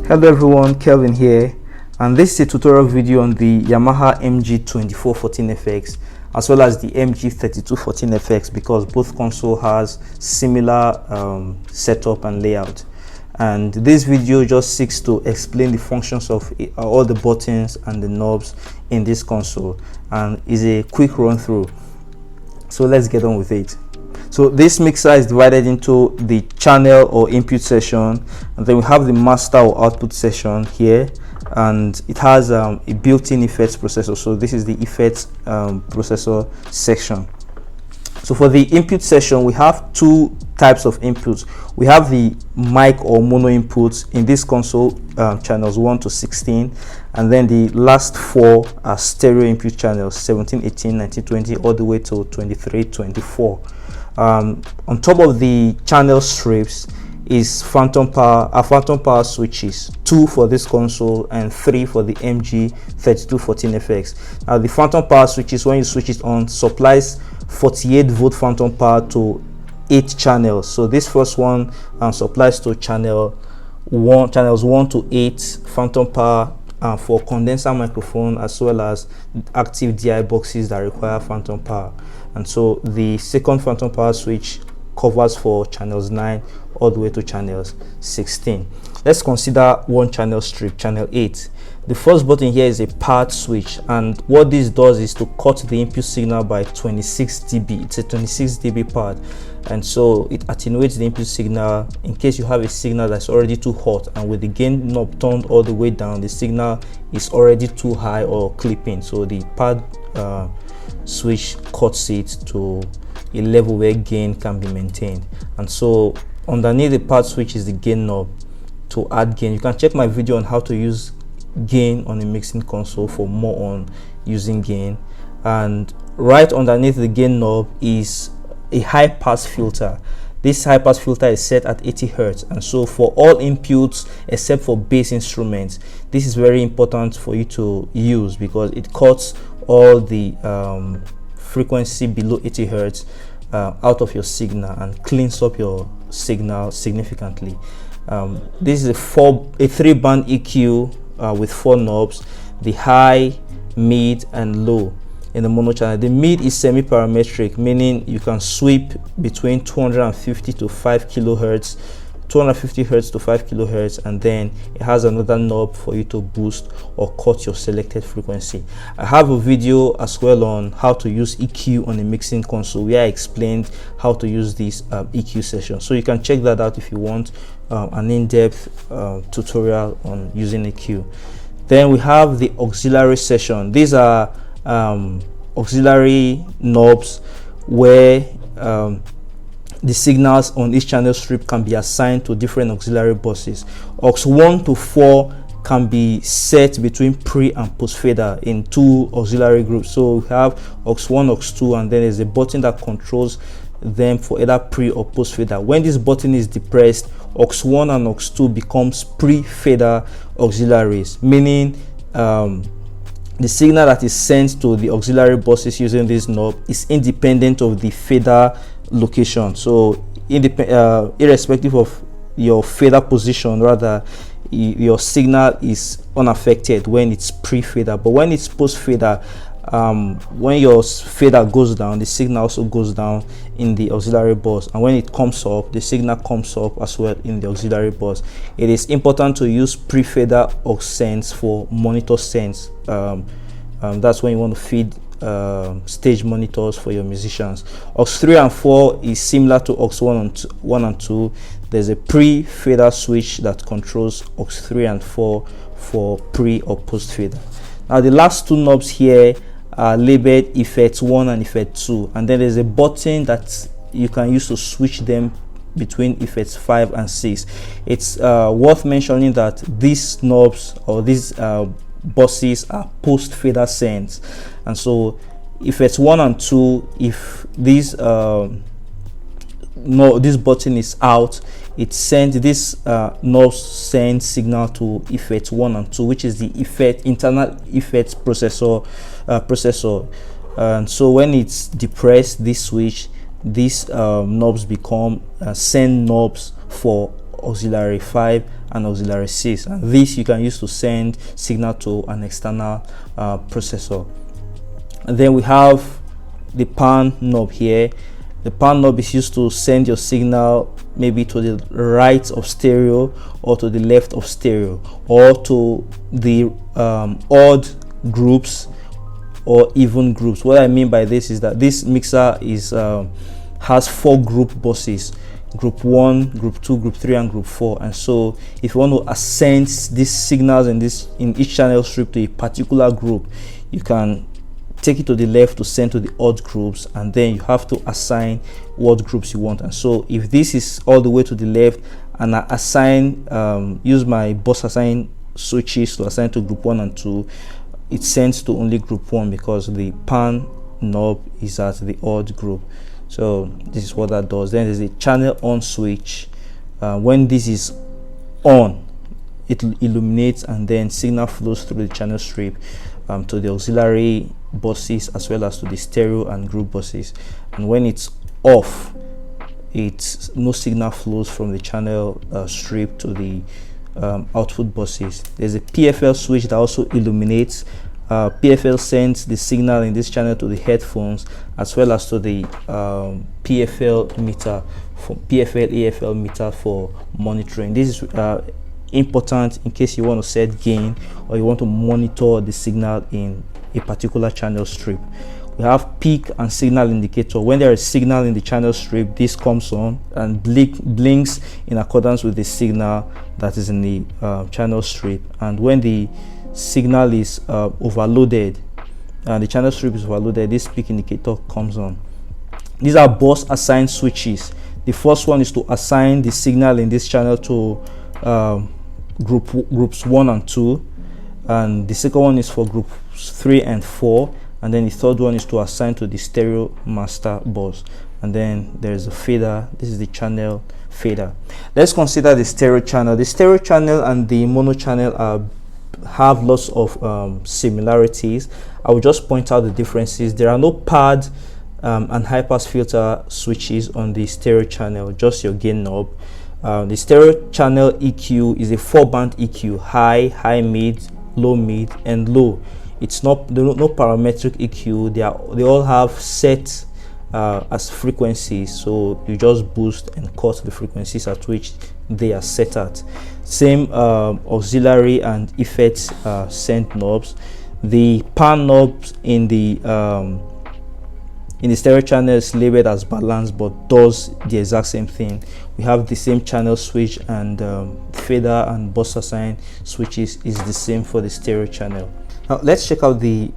Hello everyone, Kelvin here, and this is a tutorial video on the Yamaha MG24 14FX as well as the MG32 14FX, because both console has similar setup and layout. And this video just seeks to explain the functions of all the buttons and the knobs in this console, and is a quick run through. So let's get on with it. So this mixer is divided into the channel or input section, and then we have the master or output section here, and it has a built-in effects processor. So this is the effects processor section. So for the input section, we have two types of inputs. We have the mic or mono inputs in this console, channels 1 to 16, and then the last four are stereo input channels 17, 18, 19, 20 all the way to 23, 24. On top of the channel strips is phantom power switches, 2 for this console and 3 for the MG32 14FX. Now the phantom power switches, when you switch it on, supplies 48-volt phantom power to 8 channels. So this first one supplies to channels 1 to 8 phantom power for condenser microphone, as well as active DI boxes that require phantom power. And so the second phantom power switch covers for channels 9 all the way to channels 16. Let's consider one channel strip, channel 8. The first button here is a pad switch, and what this does is to cut the input signal by 26 dB. It's a 26 dB pad, and so it attenuates the input signal in case you have a signal that's already too hot, and with the gain knob turned all the way down, the signal is already too high or clipping. So the pad switch cuts it to a level where gain can be maintained. And so underneath the pad switch is the gain knob to add gain. You can check my video on how to use gain on a mixing console for more on using gain. And right underneath the gain knob is a high pass filter. This high pass filter is set at 80 Hz, and so for all inputs except for bass instruments, this is very important for you to use because it cuts all the frequency below 80 Hz out of your signal and cleans up your signal significantly. This is a 3-band EQ with 4 knobs, the high, mid and low in the mono channel. The mid is semi-parametric, meaning you can sweep between 250 to 5 kilohertz, 250 hertz to 5 kilohertz, and then it has another knob for you to boost or cut your selected frequency. I have a video as well on how to use EQ on a mixing console where I explained how to use this EQ session, so you can check that out if you want an in-depth tutorial on using EQ. Then we have the auxiliary session. These are auxiliary knobs where the signals on each channel strip can be assigned to different auxiliary buses. Aux 1 to 4 can be set between pre and post fader in 2 auxiliary groups. So we have aux 1, aux 2, and then there's a button that controls them for either pre or post fader. When this button is depressed, aux 1 and aux 2 becomes pre fader auxiliaries, meaning the signal that is sent to the auxiliary buses using this knob is independent of the fader location. So irrespective of your fader position, rather, your signal is unaffected when it's pre-fader. But when it's post-fader, when your fader goes down, the signal also goes down in the auxiliary bus, and when it comes up, the signal comes up as well in the auxiliary bus. It is important to use pre-fader aux sense for monitor sense. That's when you want to feed stage monitors for your musicians. Aux 3 and 4 is similar to aux 1 and 2. There's a pre-fader switch that controls aux 3 and 4 for pre or post fader. Now the last two knobs here are labeled effect 1 and effect 2, and then there's a button that you can use to switch them between effects 5 and 6. It's worth mentioning that these knobs or these buses are post fader sense, and so effects 1 and 2, if this this button is out, it sends this knob send signal to effect 1 and 2, which is the internal effects processor. And so when it's depressed, this switch, these knobs become send knobs for auxiliary 5 and auxiliary 6, and this you can use to send signal to an external processor. And then we have the pan knob here. The pan knob is used to send your signal maybe to the right of stereo or to the left of stereo, or to the odd groups or even groups. What I mean by this is that this mixer is has 4 group buses: group 1, group 2, group 3, and group 4. And so if you want to assign these signals in each channel strip to a particular group, you can take it to the left to send to the odd groups, and then you have to assign what groups you want. And so if this is all the way to the left, and I assign use my bus assign switches to assign to group 1 and 2, it sends to only group 1 because the pan knob is at the odd group. So this is what that does. Then there's a channel on switch. When this is on, it illuminates, and then signal flows through the channel strip to the auxiliary buses as well as to the stereo and group buses. And when it's off, no signal flows from the channel strip to the output buses. There's a PFL switch that also illuminates. PFL sends the signal in this channel to the headphones as well as to the PFL meter, for PFL AFL meter for monitoring. This is important in case you want to set gain or you want to monitor the signal in a particular channel strip. We have peak and signal indicator. When there is signal in the channel strip, this comes on and blinks in accordance with the signal that is in the channel strip. And when the signal is overloaded and the channel strip is overloaded, this peak indicator comes on. These are bus assigned switches. The first one is to assign the signal in this channel to groups 1 and 2, and the second one is for groups 3 and 4, and then the third one is to assign to the stereo master bus. And then there's a fader. This is the channel fader. Let's consider the stereo channel. The stereo channel and the mono channel have lots of similarities. I will just point out the differences. There are no pad and high pass filter switches on the stereo channel, just your gain knob. The stereo channel EQ is a 4-band EQ: high, mid, low, and low. It's not no parametric EQ. They all have set as frequencies, so you just boost and cut the frequencies at which they are set at. Same auxiliary and effects send knobs. The pan knobs in the stereo channel is labeled as balance, but does the exact same thing. We have the same channel switch, and fader and bus assign switches is the same for the stereo channel. Now let's check out the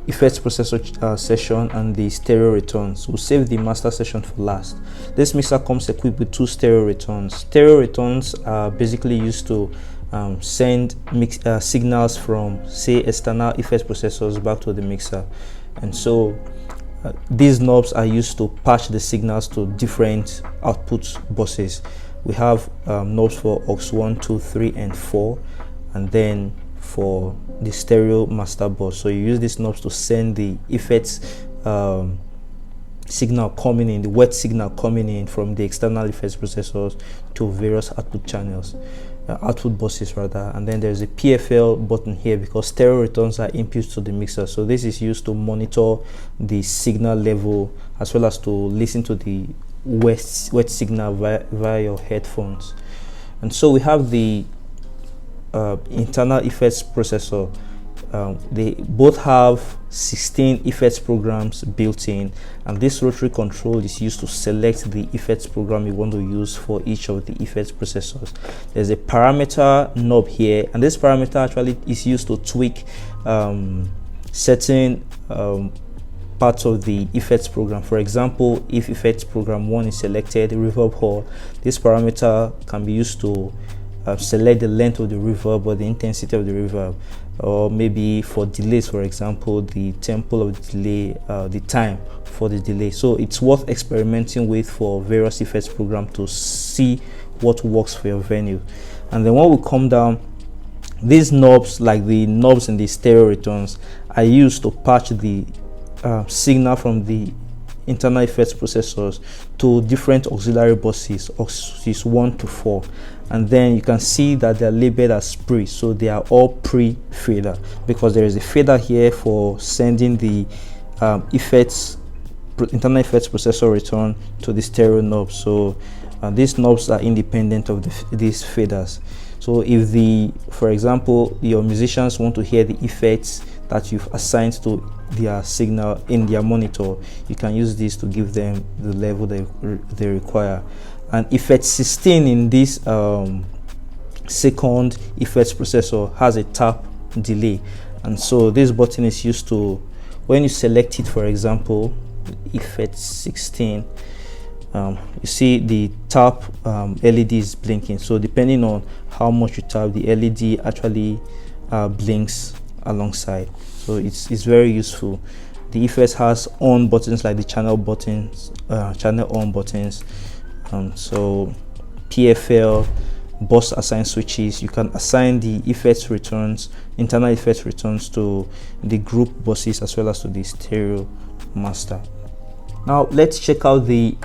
effects processor session and the stereo returns. We'll save the master session for last. This mixer comes equipped with 2 stereo returns. Stereo returns are basically used to send signals from, say, external effects processors back to the mixer, and so these knobs are used to patch the signals to different output buses. We have knobs for aux 1, 2, 3, and 4, and then for the stereo master bus. So you use these knobs to send the effects signal coming in, the wet signal coming in from the external effects processors to various output channels, output buses rather. And then there's a PFL button here because stereo returns are inputs to the mixer. So this is used to monitor the signal level as well as to listen to the wet signal via your headphones. And so we have the internal effects processor. They both have 16 effects programs built in, and this rotary control is used to select the effects program you want to use for each of the effects processors. There's a parameter knob here, and this parameter actually is used to tweak certain parts of the effects program. For example, if effects program 1 is selected, reverb hall, this parameter can be used to select the length of the reverb or the intensity of the reverb, or maybe for delays, for example, the tempo of the delay, the time for the delay. So it's worth experimenting with for various effects program to see what works for your venue. And then when we come down, these knobs, like the knobs in the stereo returns, are used to patch the signal from the internal effects processors to different auxiliary buses, auxiliaries 1 to 4, and then you can see that they're labeled as pre, so they are all pre-fader, because there is a fader here for sending the internal effects processor return to the stereo knobs. So these knobs are independent of these faders. So if for example, your musicians want to hear the effects that you've assigned to their signal in their monitor, you can use this to give them the level they require. And effect 16 in this second effects processor has a tap delay, and so this button is used to, when you select it, for example, effect 16, you see the tap LED is blinking. So depending on how much you tap, the LED actually blinks alongside. So it's very useful. The effects has on buttons like the channel buttons, channel on buttons. So PFL, bus assign switches. You can assign the effects returns, internal effects returns, to the group buses as well as to the stereo master. Now let's check out the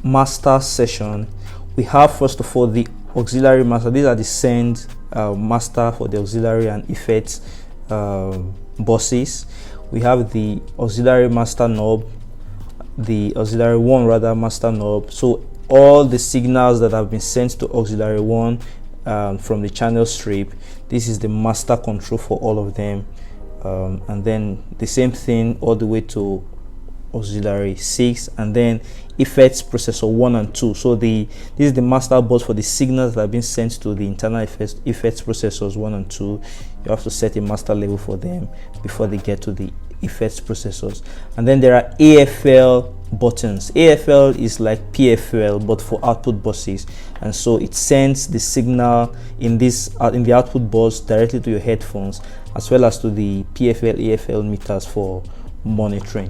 master session. We have first of all the auxiliary master. These are the send master for the auxiliary and effects buses. We have the auxiliary master knob, the auxiliary 1 rather master knob. So all the signals that have been sent to auxiliary 1 from the channel strip, this is the master control for all of them, and then the same thing all the way to auxiliary 6, and then effects processor 1 and 2. So this is the master bus for the signals that have been sent to the internal effects processors 1 and 2. You have to set a master level for them before they get to the effects processors. And then there are AFL buttons. AFL is like PFL but for output buses, and so it sends the signal in the output bus directly to your headphones, as well as to the PFL AFL meters for monitoring.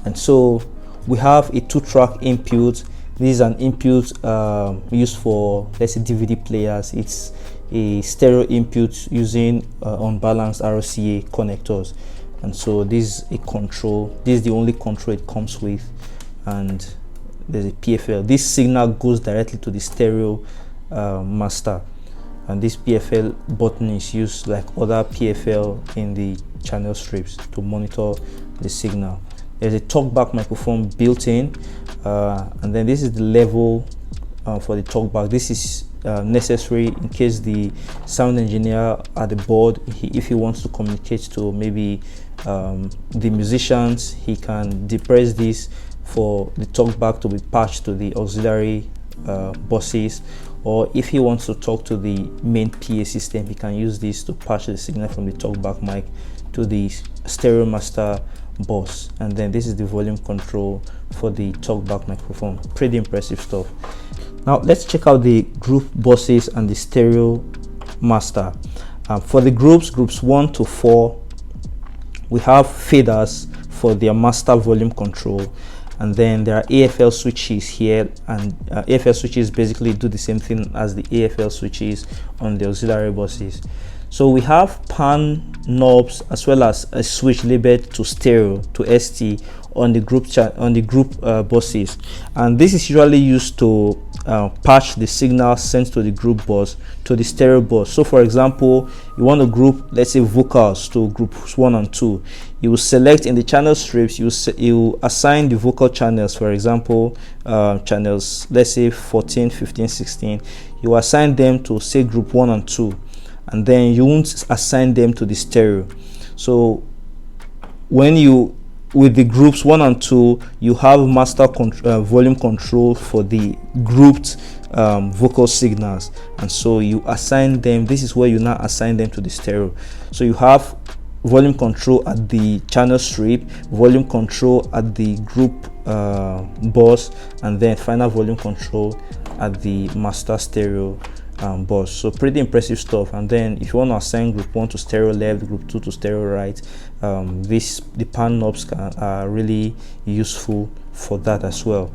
And so we have a 2-track input. This is an input used for, let's say, DVD players. It's a stereo input using unbalanced RCA connectors. And so this is a control. This is the only control it comes with, and there's a PFL. This signal goes directly to the stereo master, and this PFL button is used like other PFL in the channel strips to monitor the signal. There's a talkback microphone built in, and then this is the level for the talkback. This is necessary in case the sound engineer at the board, if he wants to communicate to maybe the musicians, he can depress this for the talkback to be patched to the auxiliary buses, or if he wants to talk to the main PA system, he can use this to patch the signal from the talkback mic to the stereo master bus. And then this is the volume control for the talkback microphone. Pretty impressive stuff. Now let's check out the group buses and the stereo master. For the groups 1 to 4, we have faders for their master volume control, and then there are AFL switches here, and AFL switches basically do the same thing as the AFL switches on the auxiliary buses. So we have pan knobs as well as a switch labeled to stereo, to ST, on the group buses, and this is usually used to patch the signal sent to the group bus to the stereo bus. So for example, you want to group, let's say, vocals to groups 1 and 2. You will select in the channel strips, you assign the vocal channels, for example, channels, let's say 14, 15, 16. You assign them to, say, group 1 and 2, and then you won't assign them to the stereo. So when you, with the groups 1 and 2, you have master volume control for the grouped vocal signals, and so you assign them. This is where you now assign them to the stereo. So you have volume control at the channel strip, volume control at the group bus, and then final volume control at the master stereo bus. So pretty impressive stuff. And then if you want to assign group 1 to stereo left, group 2 to stereo right, the pan knobs are really useful for that as well.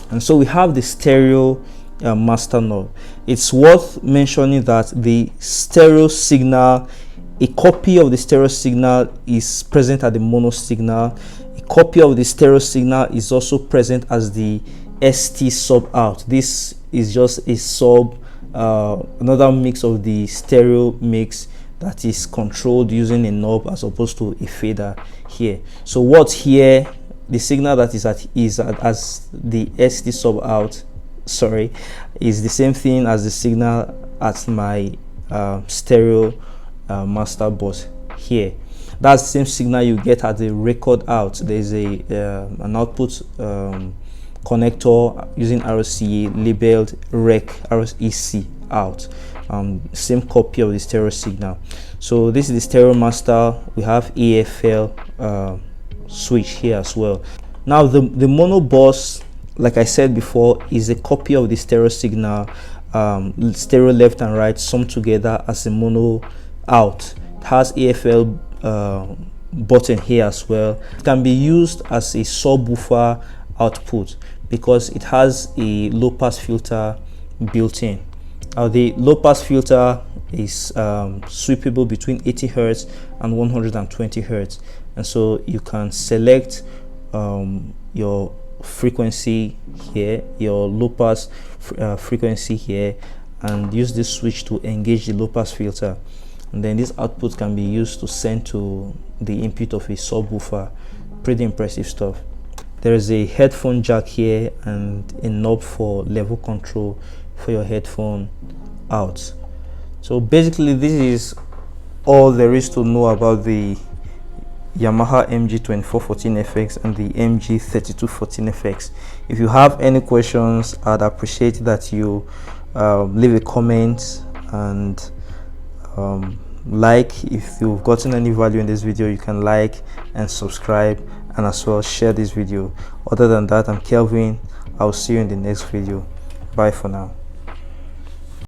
And so we have the stereo master knob. It's worth mentioning that the stereo signal, a copy of the stereo signal is present at the mono signal, a copy of the stereo signal is also present as the ST sub out. This is just a sub, another mix of the stereo mix that is controlled using a knob as opposed to a fader here. So what's here, the signal that is as the ST sub out, sorry, is the same thing as the signal at my stereo master bus here. That's the same signal you get at the record out. There's a an output connector using RCA labeled REC out. Same copy of the stereo signal. So this is the stereo master. We have AFL switch here as well. Now the mono bus, like I said before, is a copy of the stereo signal, stereo left and right summed together as a mono out. It has AFL button here as well. It can be used as a subwoofer output because it has a low pass filter built in. The low pass filter is sweepable between 80 Hz and 120 Hz, and so you can select your frequency here, your low pass frequency here, and use this switch to engage the low pass filter, and then this output can be used to send to the input of a subwoofer. Pretty impressive stuff. There is a headphone jack here and a knob for level control for your headphone out. So basically this is all there is to know about the Yamaha MG24 14FX and the MG32 14FX. If you have any questions, I'd appreciate that you leave a comment, and like, if you've gotten any value in this video, you can like and subscribe, and as well share this video. Other than that, I'm Kelvin. I'll see you in the next video. Bye for now.